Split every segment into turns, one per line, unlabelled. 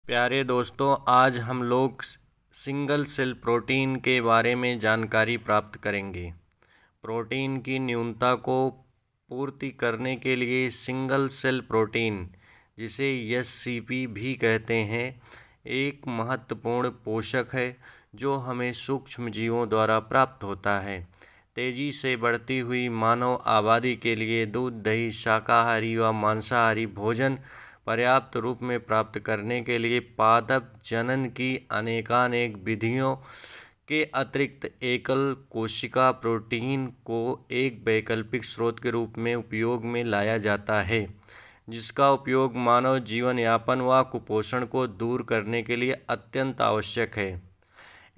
प्यारे दोस्तों, आज हम लोग सिंगल सेल प्रोटीन के बारे में जानकारी प्राप्त करेंगे। प्रोटीन की न्यूनता को पूर्ति करने के लिए सिंगल सेल प्रोटीन, जिसे एससीपी भी कहते हैं, एक महत्वपूर्ण पोषक है जो हमें सूक्ष्म जीवों द्वारा प्राप्त होता है। तेजी से बढ़ती हुई मानव आबादी के लिए दूध, दही, शाकाहारी व मांसाहारी भोजन पर्याप्त रूप में प्राप्त करने के लिए पादप जनन की अनेकानेक विधियों के अतिरिक्त एकल कोशिका प्रोटीन को एक वैकल्पिक स्रोत के रूप में उपयोग में लाया जाता है, जिसका उपयोग मानव जीवन यापन व कुपोषण को दूर करने के लिए अत्यंत आवश्यक है।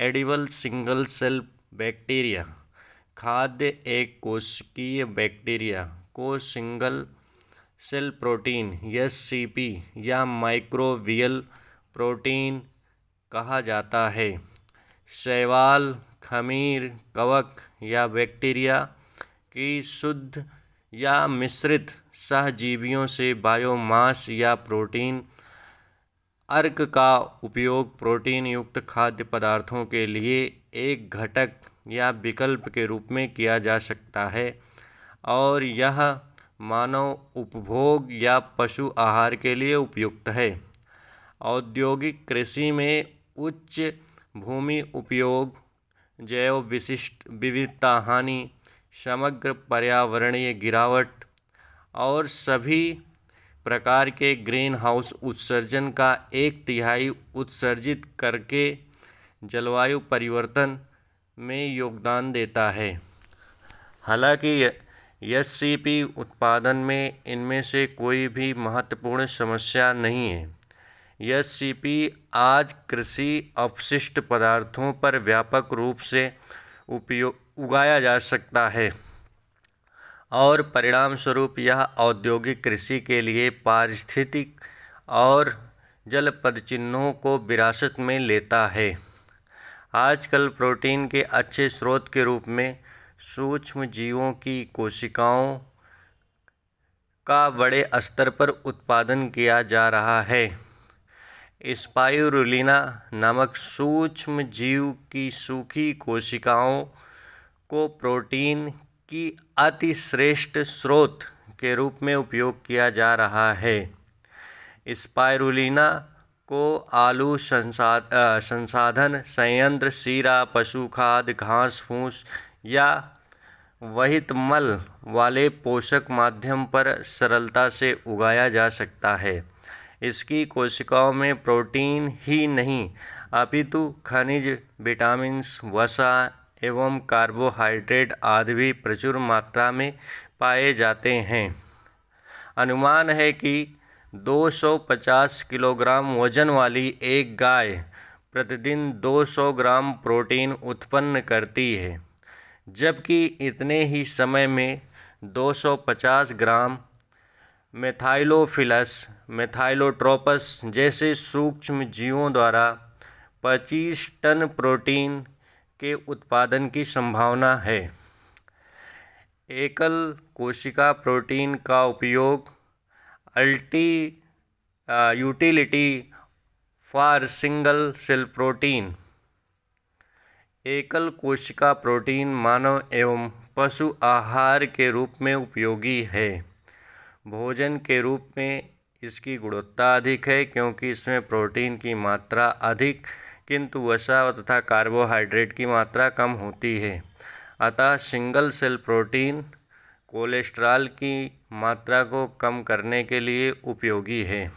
एडिबल सिंगल सेल बैक्टीरिया खाद्य एक कोशिकीय बैक्टीरिया को सिंगल सेल प्रोटीन एससीपी या माइक्रोबियल प्रोटीन कहा जाता है। शैवाल, खमीर, कवक या बैक्टीरिया की शुद्ध या मिश्रित सहजीवियों से बायोमास या प्रोटीन अर्क का उपयोग प्रोटीन युक्त खाद्य पदार्थों के लिए एक घटक या विकल्प के रूप में किया जा सकता है, और यह मानव उपभोग या पशु आहार के लिए उपयुक्त है। औद्योगिक कृषि में उच्च भूमि उपयोग, जैव विशिष्ट विविधता हानि, समग्र पर्यावरणीय गिरावट और सभी प्रकार के ग्रीन हाउस उत्सर्जन का 1/3 उत्सर्जित करके जलवायु परिवर्तन में योगदान देता है। हालांकि एससीपी उत्पादन में इनमें से कोई भी महत्वपूर्ण समस्या नहीं है। एससीपी आज कृषि अपशिष्ट पदार्थों पर व्यापक रूप से उगाया जा सकता है, और परिणाम स्वरूप यह औद्योगिक कृषि के लिए पारिस्थितिक और जल पदचिह्नों को विरासत में लेता है। आजकल प्रोटीन के अच्छे स्रोत के रूप में सूक्ष्म जीवों की कोशिकाओं का बड़े स्तर पर उत्पादन किया जा रहा है। स्पाइरुलिना नामक सूक्ष्म जीव की सूखी कोशिकाओं को प्रोटीन की अति श्रेष्ठ स्रोत के रूप में उपयोग किया जा रहा है। स्पाइरुलिना को आलू संसाधन संयंत्र, शीरा, पशु खाद्य, घास फूस या वहित मल वाले पोषक माध्यम पर सरलता से उगाया जा सकता है। इसकी कोशिकाओं में प्रोटीन ही नहीं अपितु खनिज, विटामिन्स, वसा एवं कार्बोहाइड्रेट आदि भी प्रचुर मात्रा में पाए जाते हैं। अनुमान है कि 250 किलोग्राम वजन वाली एक गाय प्रतिदिन 200 ग्राम प्रोटीन उत्पन्न करती है, जबकि इतने ही समय में 250 ग्राम मेथाइलोफिलस मेथाइलोट्रोपस जैसे सूक्ष्म जीवों द्वारा 25 टन प्रोटीन के उत्पादन की संभावना है। एकल कोशिका प्रोटीन का उपयोग utility for single cell protein. एकल कोशिका प्रोटीन मानव एवं पशु आहार के रूप में उपयोगी है। भोजन के रूप में इसकी गुणवत्ता अधिक है, क्योंकि इसमें प्रोटीन की मात्रा अधिक किंतु वसा तथा कार्बोहाइड्रेट की मात्रा कम होती है। अतः सिंगल सेल प्रोटीन कोलेस्ट्रॉल की मात्रा को कम करने के लिए उपयोगी है।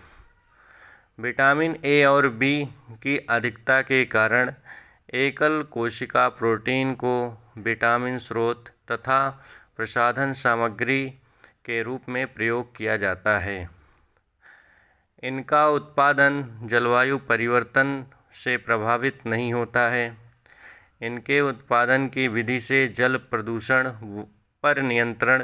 विटामिन ए और बी की अधिकता के कारण एकल कोशिका प्रोटीन को विटामिन स्रोत तथा प्रसाधन सामग्री के रूप में प्रयोग किया जाता है। इनका उत्पादन जलवायु परिवर्तन से प्रभावित नहीं होता है। इनके उत्पादन की विधि से जल प्रदूषण पर नियंत्रण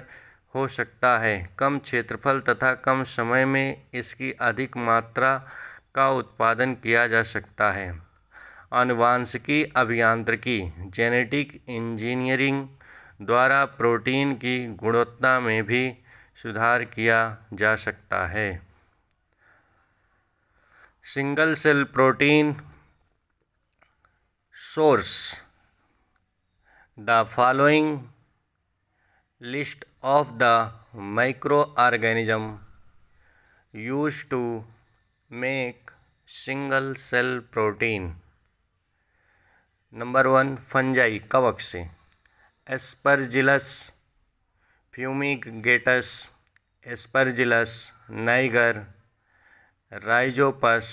हो सकता है। कम क्षेत्रफल तथा कम समय में इसकी अधिक मात्रा का उत्पादन किया जा सकता है। आनुवांशिकी अभियांत्रिकी जेनेटिक इंजीनियरिंग द्वारा प्रोटीन की गुणवत्ता में भी सुधार किया जा सकता है। Single cell protein source. The following list of the microorganism used to make single cell protein. Number 1 fungi कवक से, Aspergillus fumigatus, Aspergillus niger, Rhizopus,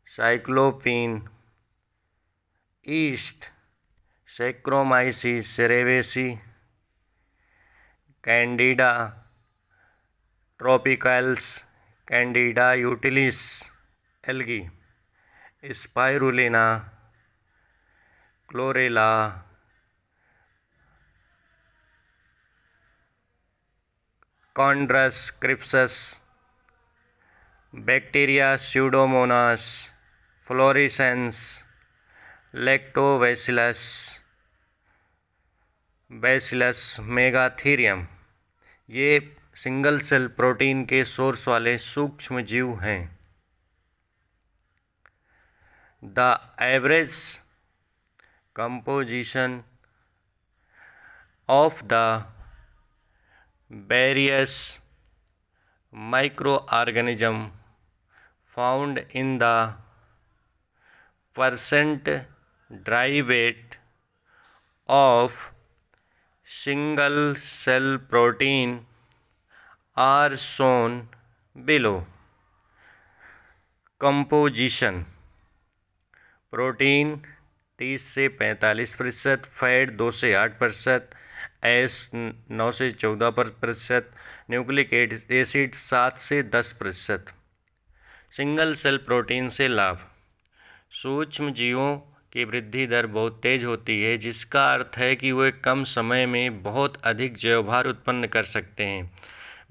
cyclopin, yeast, Saccharomyces cerevisiae, Candida tropicalis, Candida utilis algae, Spirulina, Chlorella, Chondrus crispus, bacteria Pseudomonas, fluorescens, Lactobacillus, Bacillus megaterium. ये single cell protein के source वाले सूक्ष्म जीव हैं। The average composition of the various microorganism found in the percent dry weight of single cell protein are shown below. Composition: protein 30 से 45%, fat 2 से 8%, S 9 से 14%, nucleic acid 7 से 10%। सिंगल सेल प्रोटीन से लाभ: सूक्ष्म जीवों की वृद्धि दर बहुत तेज़ होती है, जिसका अर्थ है कि वे कम समय में बहुत अधिक जैवभार उत्पन्न कर सकते हैं।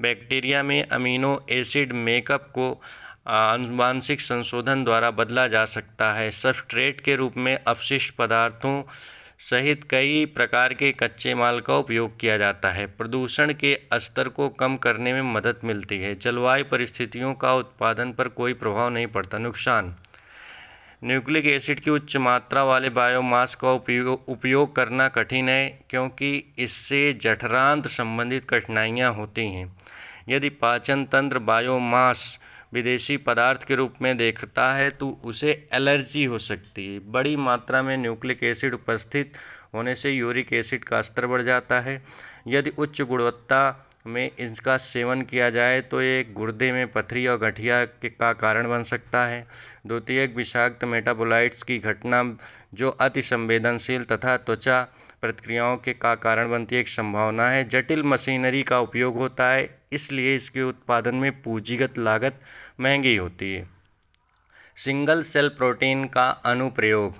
बैक्टीरिया में अमीनो एसिड मेकअप को आनुवांशिक संशोधन द्वारा बदला जा सकता है। सबस्ट्रेट के रूप में अपशिष्ट पदार्थों सहित कई प्रकार के कच्चे माल का उपयोग किया जाता है। प्रदूषण के स्तर को कम करने में मदद मिलती है। जलवायु परिस्थितियों का उत्पादन पर कोई प्रभाव नहीं पड़ता। नुकसान: न्यूक्लिक एसिड की उच्च मात्रा वाले बायोमास का उपयोग करना कठिन है, क्योंकि इससे जठरांत्र संबंधित कठिनाइयाँ होती हैं। यदि पाचन तंत्र बायोमास विदेशी पदार्थ के रूप में देखता है तो उसे एलर्जी हो सकती है। बड़ी मात्रा में न्यूक्लिक एसिड उपस्थित होने से यूरिक एसिड का स्तर बढ़ जाता है। यदि उच्च गुणवत्ता में इसका सेवन किया जाए तो ये गुर्दे में पथरी और गठिया का कारण बन सकता है। द्वितीयक विषाक्त मेटाबोलाइट्स की घटना जो अति संवेदनशील तथा त्वचा प्रतिक्रियाओं के का कारण बनती है, एक संभावना है। जटिल मशीनरी का उपयोग होता है, इसलिए इसके उत्पादन में पूंजीगत लागत महंगी होती है। सिंगल सेल प्रोटीन का अनुप्रयोग: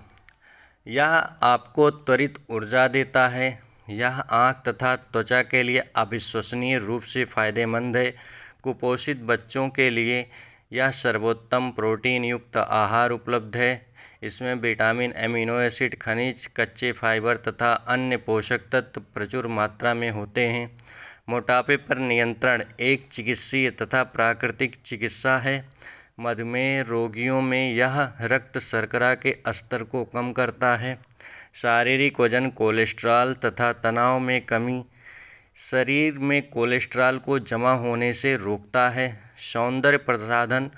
यह आपको त्वरित ऊर्जा देता है। यह आँख तथा त्वचा के लिए अविश्वसनीय रूप से फायदेमंद है। कुपोषित बच्चों के लिए यह सर्वोत्तम प्रोटीन युक्त आहार उपलब्ध है। इसमें विटामिन, एमिनो एसिड, खनिज, कच्चे फाइबर तथा अन्य पोषक तत्व प्रचुर मात्रा में होते हैं। मोटापे पर नियंत्रण एक चिकित्सीय तथा प्राकृतिक चिकित्सा है। मधुमेह रोगियों में यह रक्त शर्करा के स्तर को कम करता है। शारीरिक वजन, कोलेस्ट्रॉल तथा तनाव में कमी, शरीर में कोलेस्ट्रॉल को जमा होने से रोकता है। सौंदर्य प्रसाधन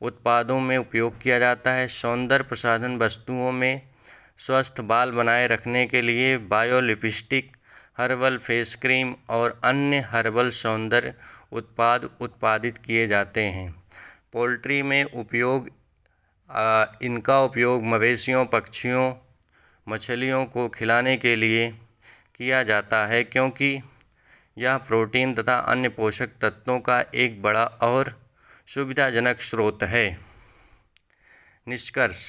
उत्पादों में उपयोग किया जाता है। सौंदर्य प्रसाधन वस्तुओं में स्वस्थ बाल बनाए रखने के लिए bio lipstick, herbal face cream और अन्य हर्बल सौंदर्य उत्पाद उत्पादित किए जाते हैं। पोल्ट्री में उपयोग इनका उपयोग मवेशियों, पक्षियों, मछलियों को खिलाने के लिए किया जाता है, क्योंकि यह प्रोटीन तथा अन्य पोषक तत्वों का एक बड़ा और सुविधाजनक स्रोत है। निष्कर्ष: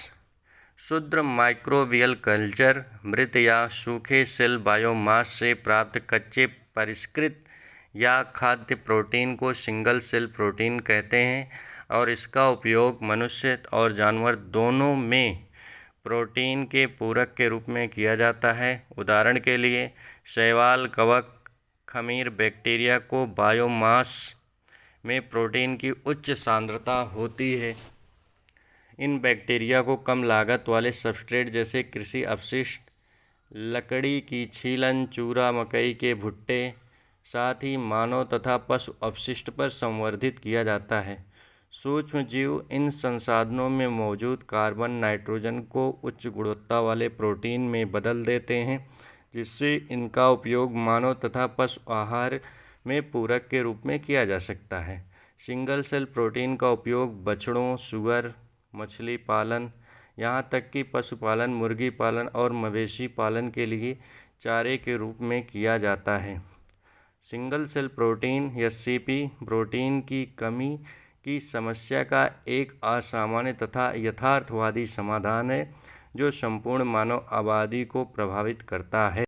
शुद्ध माइक्रोबियल कल्चर मृत या सूखे सेल बायोमास से प्राप्त कच्चे परिष्कृत या खाद्य प्रोटीन को सिंगल सेल प्रोटीन कहते हैं और इसका उपयोग मनुष्य और जानवर दोनों में प्रोटीन के पूरक के रूप में किया जाता है। उदाहरण के लिए शैवाल, कवक, खमीर बैक्टीरिया को बायोमास में प्रोटीन की उच्च सांद्रता होती है। इन बैक्टीरिया को कम लागत वाले सबस्ट्रेट जैसे कृषि अपशिष्ट, लकड़ी की छीलन, चूरा, मकई के भुट्टे, साथ ही मानव तथा पशु अपशिष्ट पर संवर्धित किया जाता है। सूक्ष्म जीव इन संसाधनों में मौजूद कार्बन, नाइट्रोजन को उच्च गुणवत्ता वाले प्रोटीन में बदल देते हैं, जिससे इनका उपयोग मानव तथा पशु आहार में पूरक के रूप में किया जा सकता है। सिंगल सेल प्रोटीन का उपयोग बछड़ों, सुअर, मछली पालन, यहाँ तक कि पशुपालन, मुर्गी पालन और मवेशी पालन के लिए चारे के रूप में किया जाता है। Single cell protein (SCP) protein की कमी की समस्या का एक असामान्य तथा यथार्थवादी समाधान है, जो संपूर्ण मानव आबादी को प्रभावित करता है।